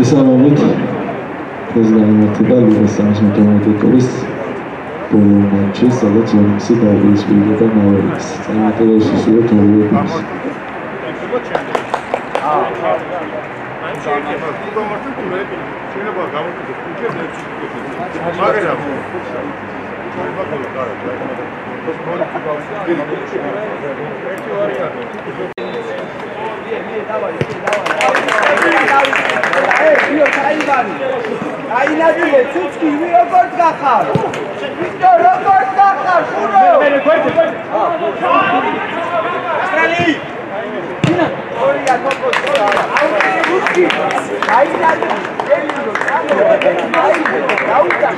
მოგესალმებით ეს გამართება ლიგას 13 ტურის ბოლო მატჩი, სადაც ჟონსი დაუპირისპირდა მავერიკს. წარმატებაში ისურვებთ ორივე გუნდს. აინაძე ცუცკი როგორ გახარ? ვიდო როგორ გახარ? შურო! ასტრალი! ინა! ორია თოქოს. ცუცკი! აინაძე ელინო დაუდა.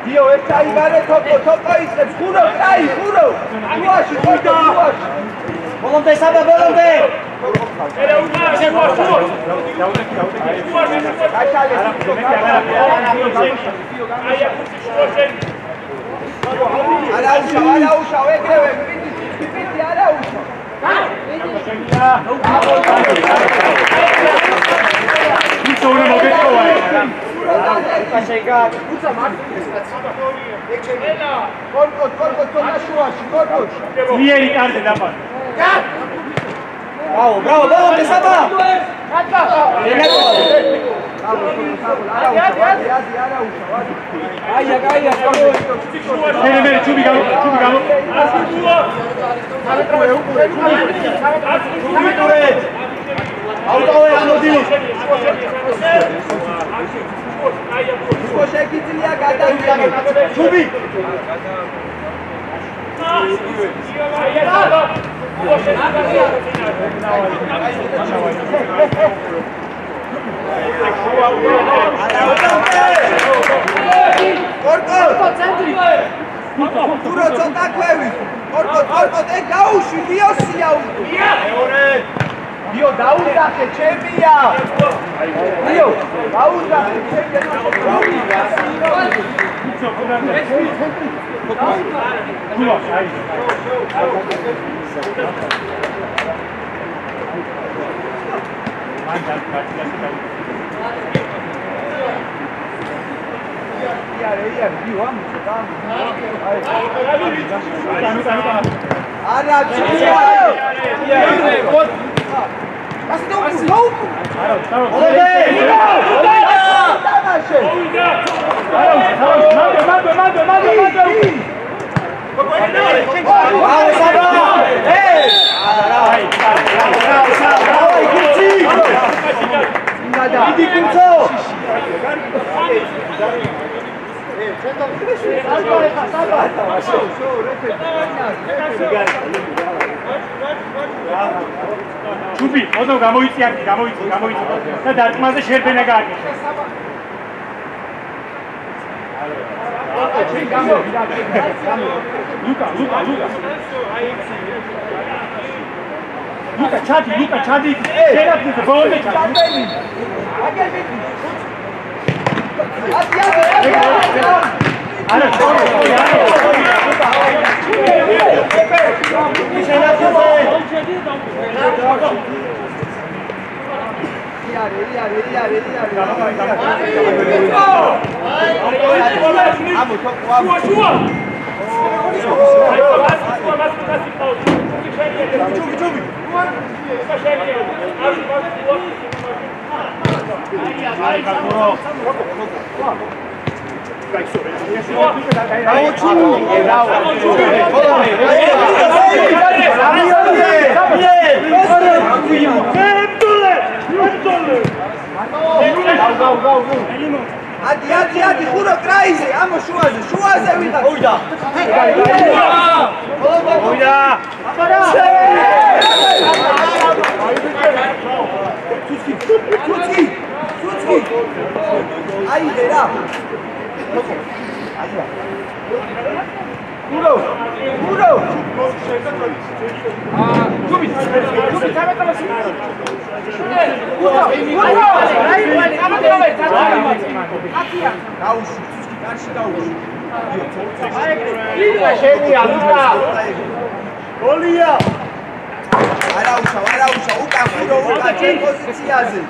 დიო ეს აიბარე თოქო ისებს ხურო, კაი, ხურო! უაში, უაში! Volante, Saba, volante! Era un se può su! Arausha, vedi, Arausha! Bravo, bravo, bravo, Saba! Duro ცოტა ქვევი. ორკო ე გაუშვი დიოსია უ. დიო დაუძახე ჩემია. დიო დაუძახე ჩემია. ჩუბი, ოდო გამოიწია და დარტყმაზე შერბენა გააკეთა. Luca, Chadi. Şerefsiz, bağırma Chadi. Ara, Adi, juro crazy, amo șuaze, uita. Uita. Tuțchi. Ai era. Juro. Čubi, treba tamo si. Gauši, karši Gauši. Šemija, Luka. Golija. არაუშავ, უკან ხურო, უკან ჩემ პოზიციაზე.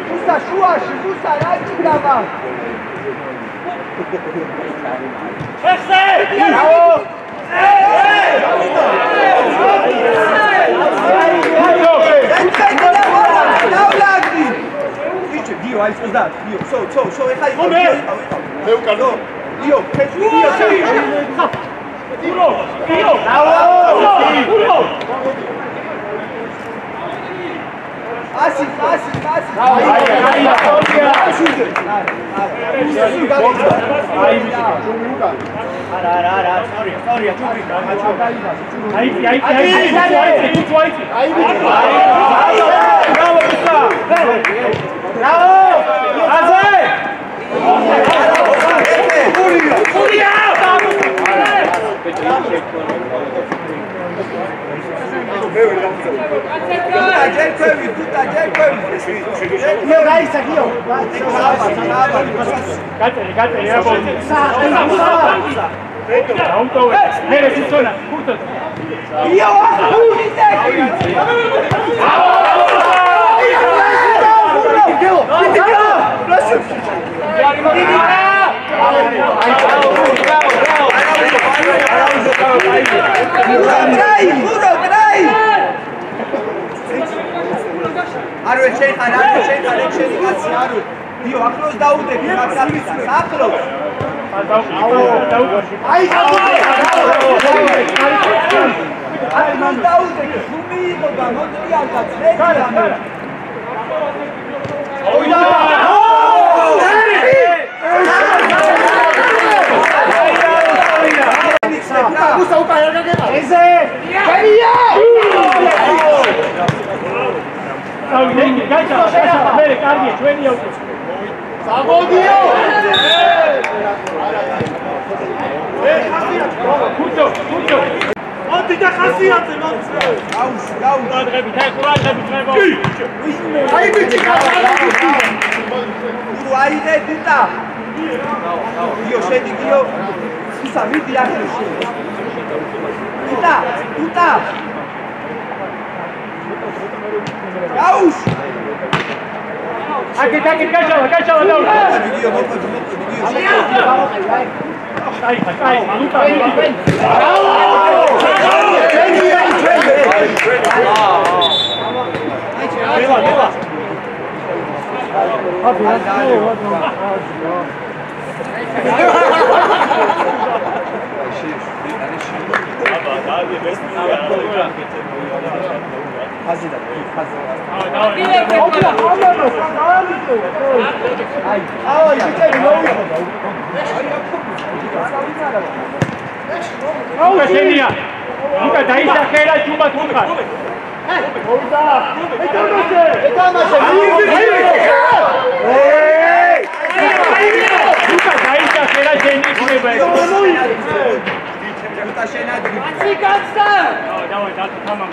Musa, შუაში, Musa, რა გიგავა? ესე! Bravo! Dio, hai scusato, Dio, so, e fai come? Devo caldo. Dio, che Dio sei. Uno, Dio. Uno. Asi. Aru შეიძლება შენი კაცი არო. Dio, ახლოს დაუდები მაგასთან. ახლოს. ახლოს დაუდები. ხუმი იყო და მოწიალდა ძრეკი. Musa upa ergageba. Eze! Kevia! გაიჭა, მე კარგია, ჩვენია უკვე. Sabodio! Kutxo. Monti da ხასიათზე, მონცე. გაუ. დადღები, თექურადები ხება. აი ბიჭი გაყარა. ურუ აიღე დიტა. Dio, შედი Dio. Musa, მიდი ახლა. დიტა. Gaús! Aqui, cachorro, não! Video. Sai, luta! Genia! Nunca daí já quer a chuva nunca. Nunca daí já quer a gente que me vai. Давай, tamam.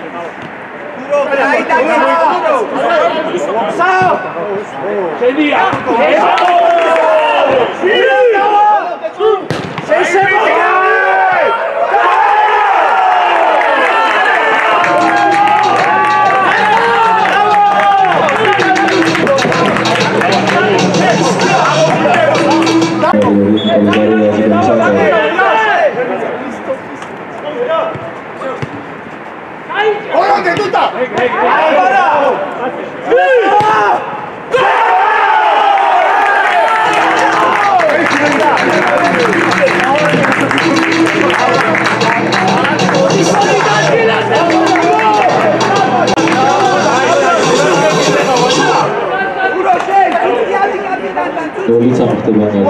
Genia! Ulica Portugalna.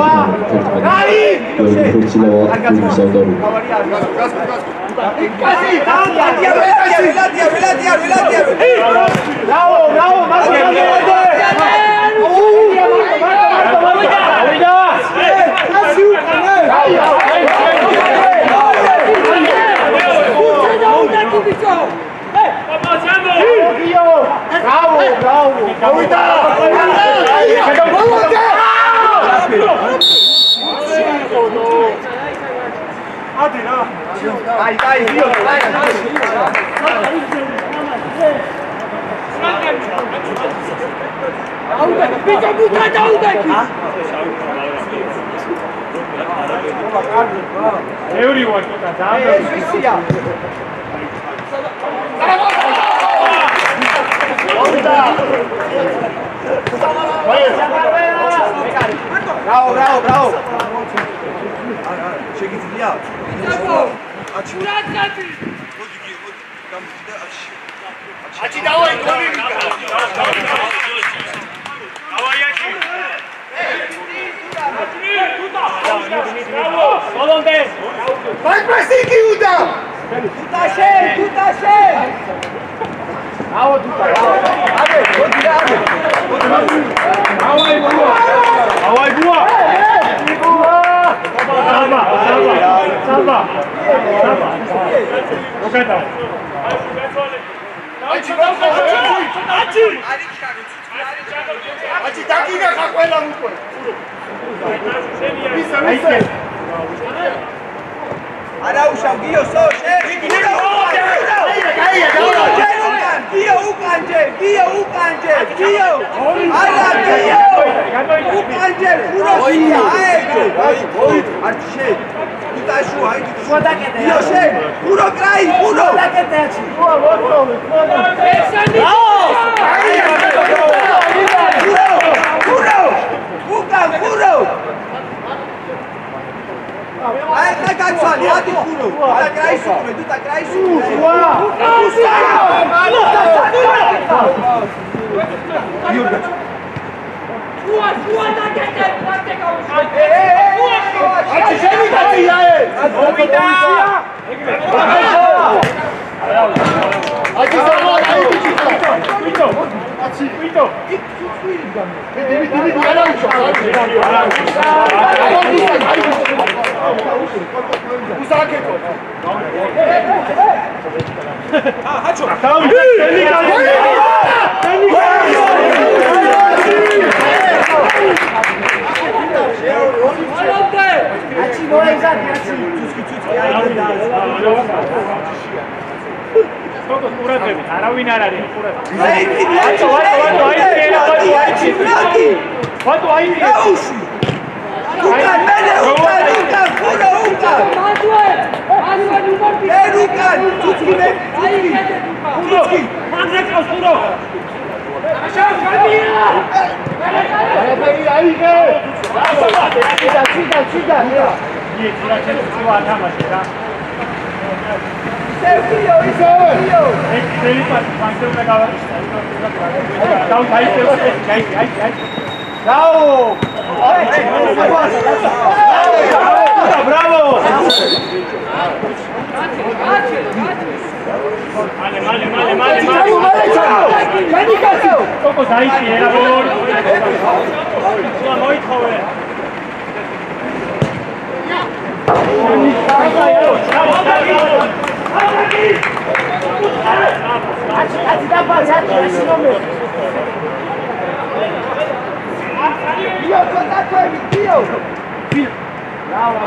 Dai, Dio, dai. Everyone, Bravo.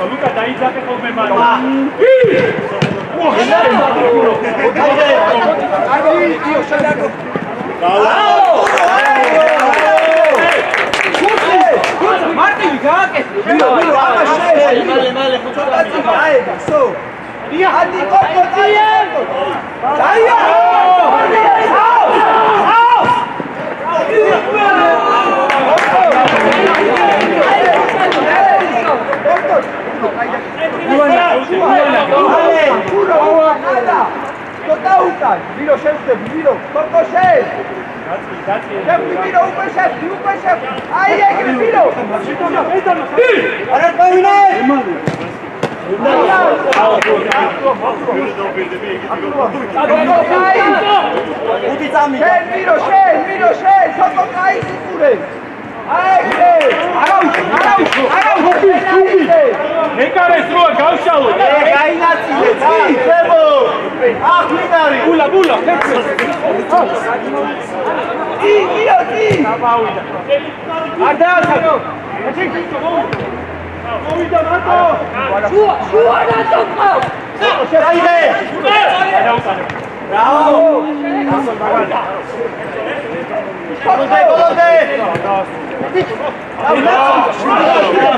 Luca, daí já que come mais. Martin, caraca! Miro szef, miro, to szef! Szef, miro, upę szef! Aj, jak miro! Ale powinien! Miro, szef! Co to kaj z góry? Nekare strua, gaušalu! Bula! Ti! Arda! Čuva na to! Bravo!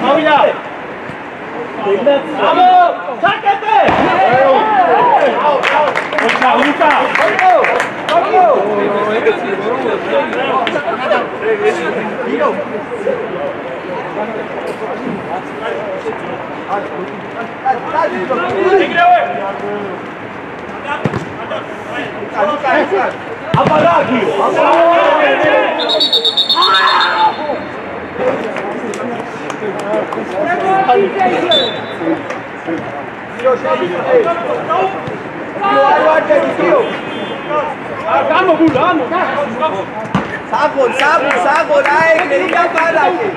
Volante! Bravo! Sácate! Luca! Sabon, ai, que liga para aqui.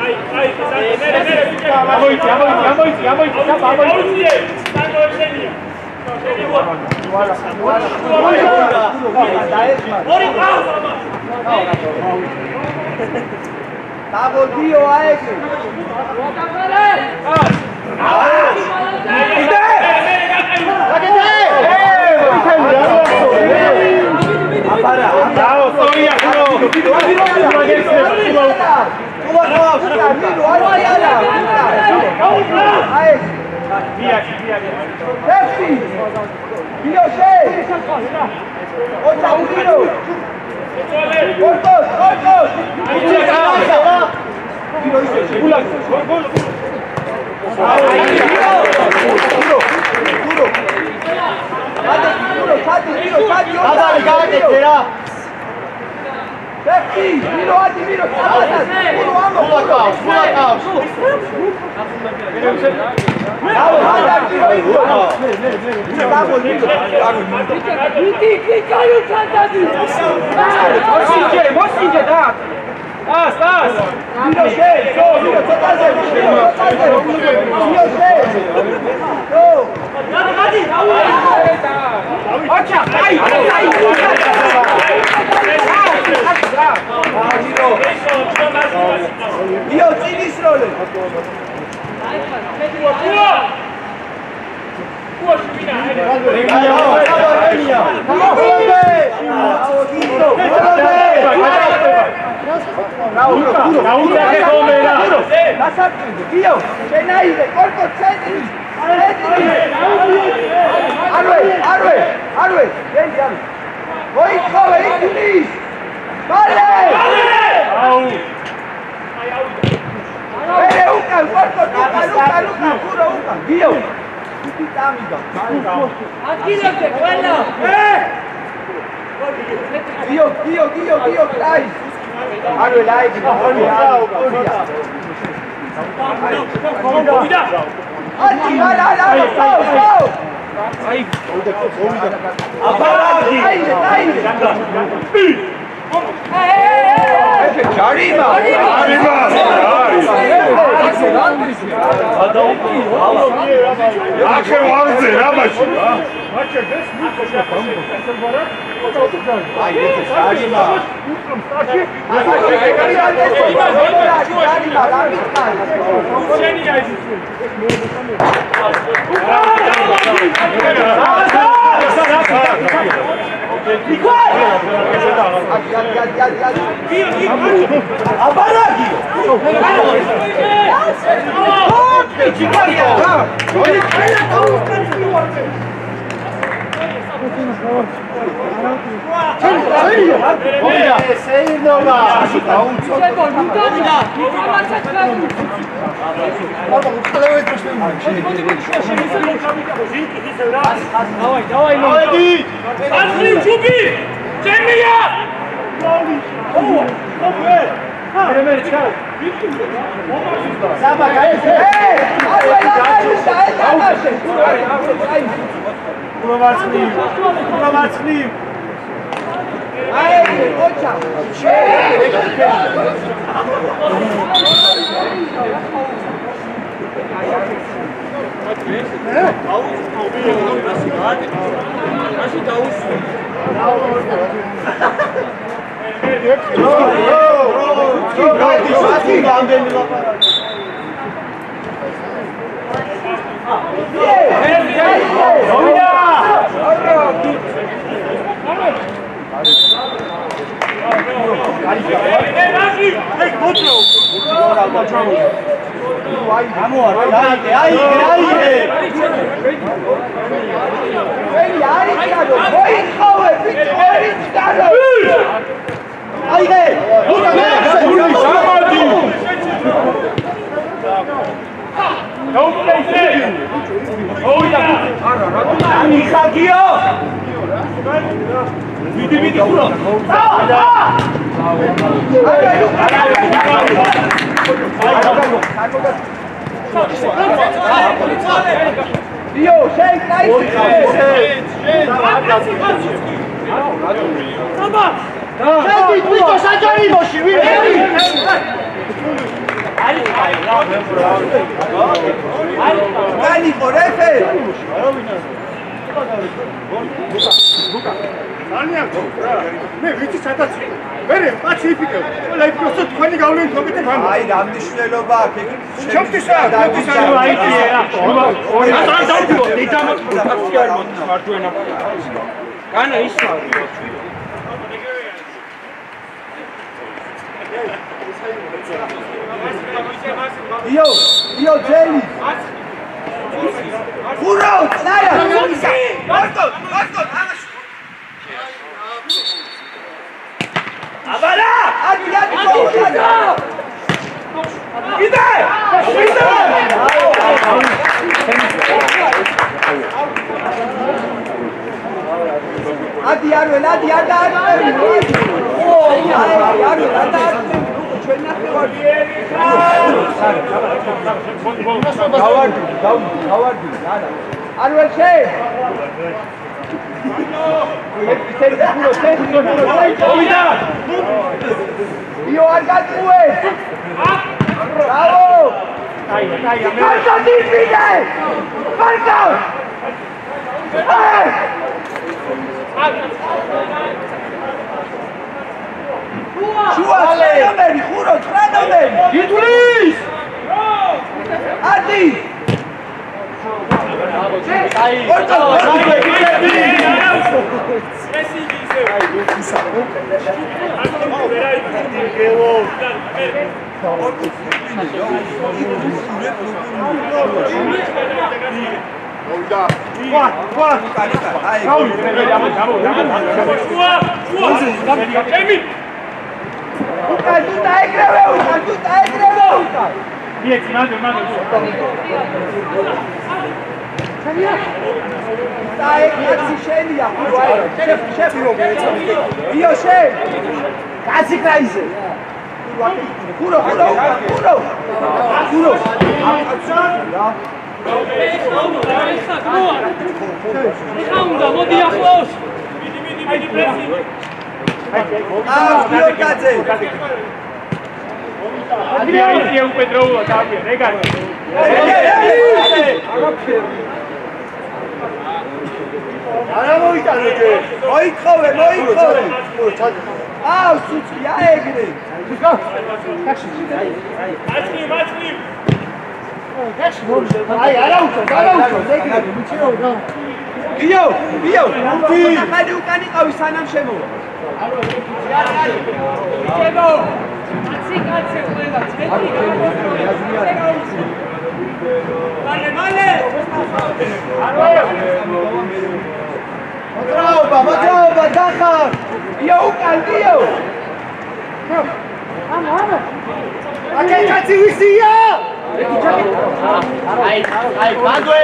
Sabon, Dio, ai. Ere ukan, korto, ukan, kuro ukan. Gio. Iti tamiga. Adgilebde, ყველა. Gio, klai. Aro laigi, Korea. Adi, ala, go. Aparagi. Jarima. Io, Jelly! Kuro, Naya! Marco! Avala! Adi! Gide! Adi, Yes, mando. Dai, cazzi scendi, chef. Io chef. Cazzi crazy. Puro. Adriano, Pedro, Otávio, legal. მოიქოვე. აუ, სუცი, აეგრე. აი, არა უშო. გიო. ხალი უკან იყავი სანამ შემოვა. კაცი ყველა წეთი მალე მოძრაობა დახარ ია უკან გიო ამა აკენ კაცი ვისია აი ბანდვე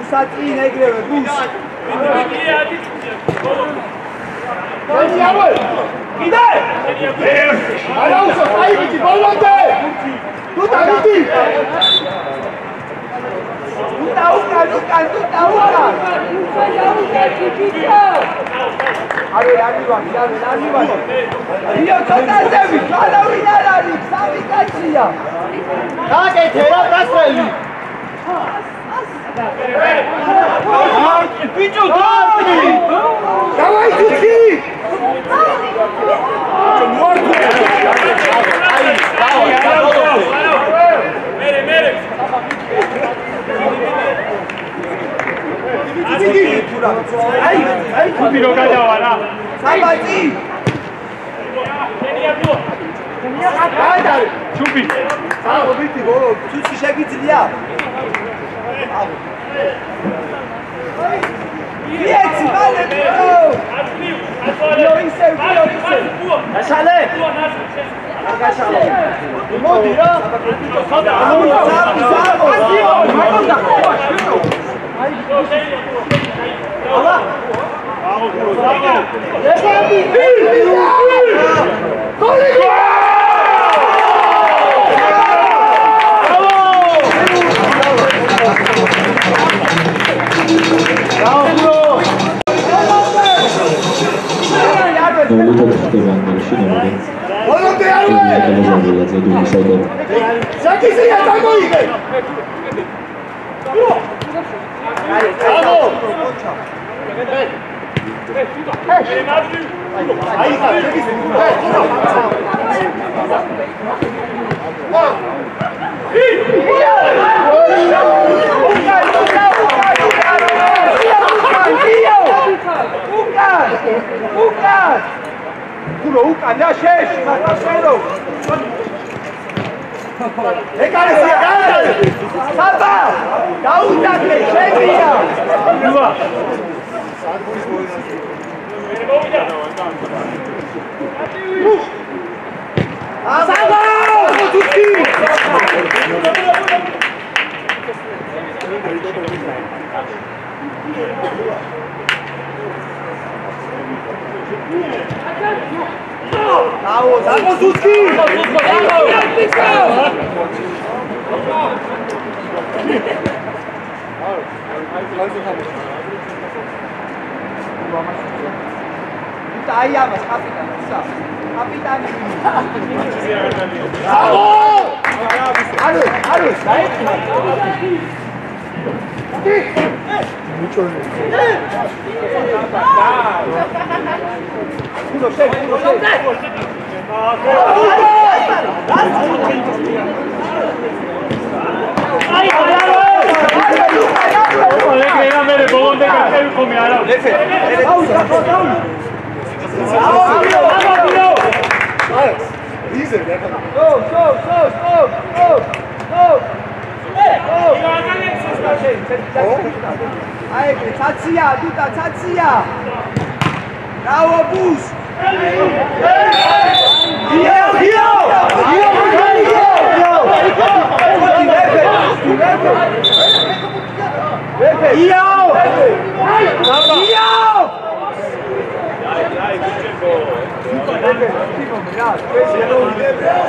უსაწინ ეგრევე ბუს კიდე! არა უშო, აი ვიცი, ბოლომდე! თუ დავიდი! უკან! არის ვარ. იო ცოტაზევი, ხალავინ არ არის, სამი კაცია. გაკეთე რა დასველი. ბიჭო, დავი! დავაი თუთი! Ai, kupiro gajawa na. Sabati. Chupi. Sabiti go. Tusi shagitlia. Vieti, vale. Io inse. Lasciale. Modira. Bravo, Bus!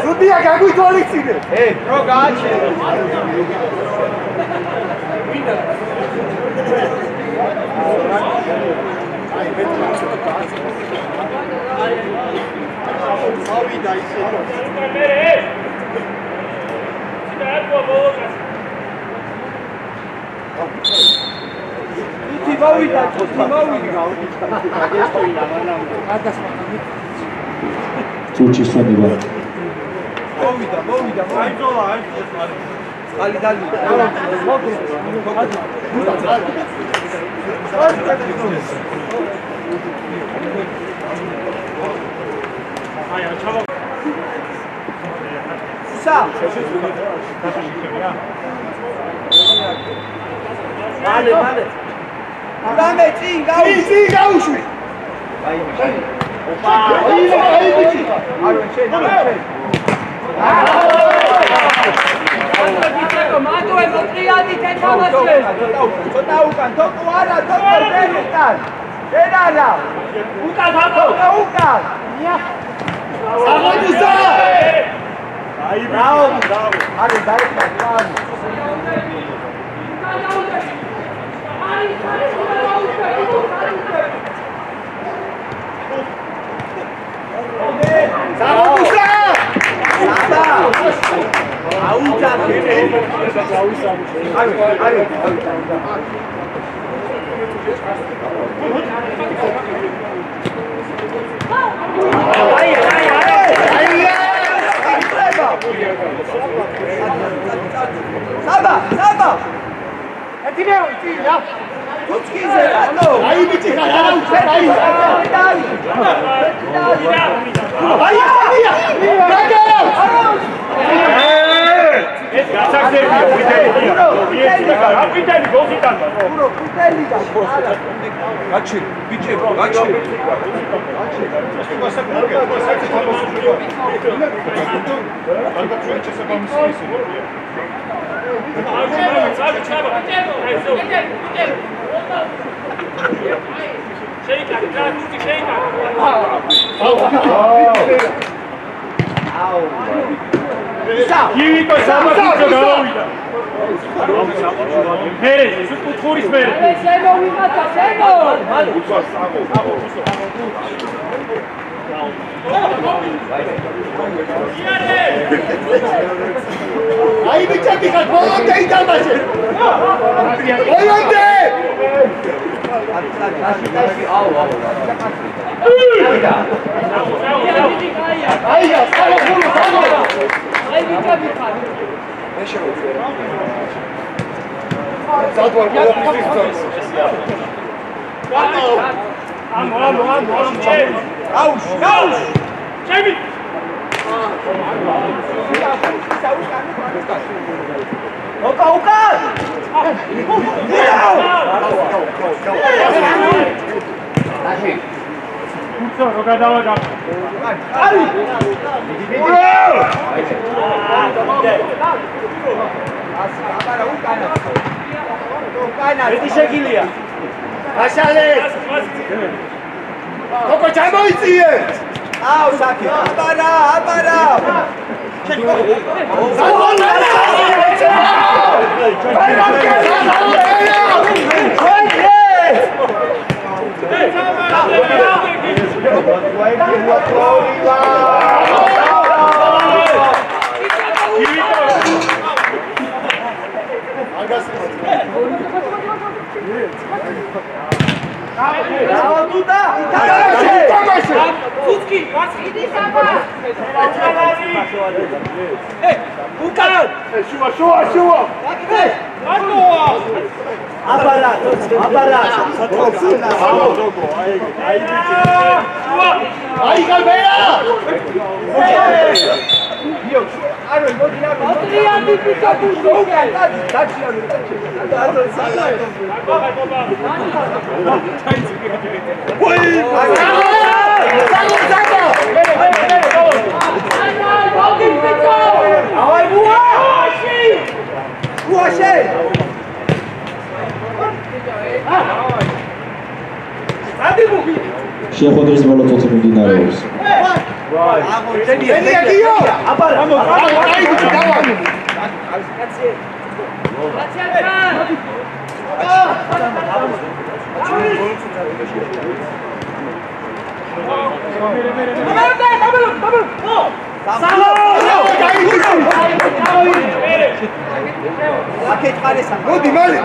Zudija kako to licine? Progače. Čuči Saniva. Vale. Dame, sim, gaúcho. Comando é contriado e tem para você. Aí me tinha ficado, volta aí, tá, Machê! Olha aí, ó, sai no fundo, sai no fundo! Aí me tinha ficado! Deixa eu ver. Salto uma coisa precisa. Vamos! Jamie! Oka! Aí, galera! უაშე შეხვედრის ბოლო წუთი მიმდინარეობს. მოდი მალე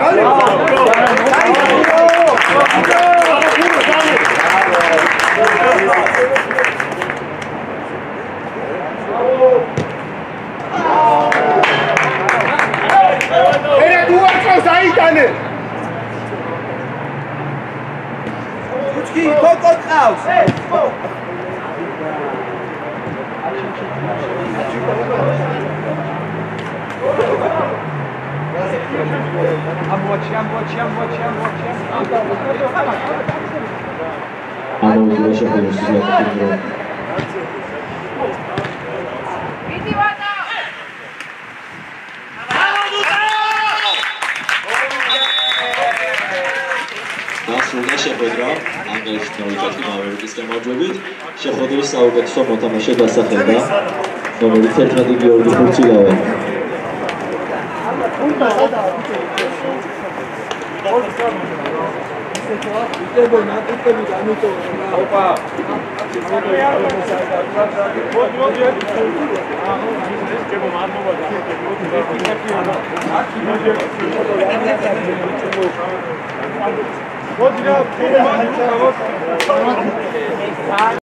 ერე თუ არწევს აიტანე უჩქი კოკო ყავს ამოვიდა შეხვედრის ზუსტი დასრულდა შეხვედრა ანგლიაში თავისუფლად მავერიკის გამარჯვებით. შეხვედრის საუკეთესო მოთამაშე დასახელდა ნომერი 11 გიორგი ხურცილავა. What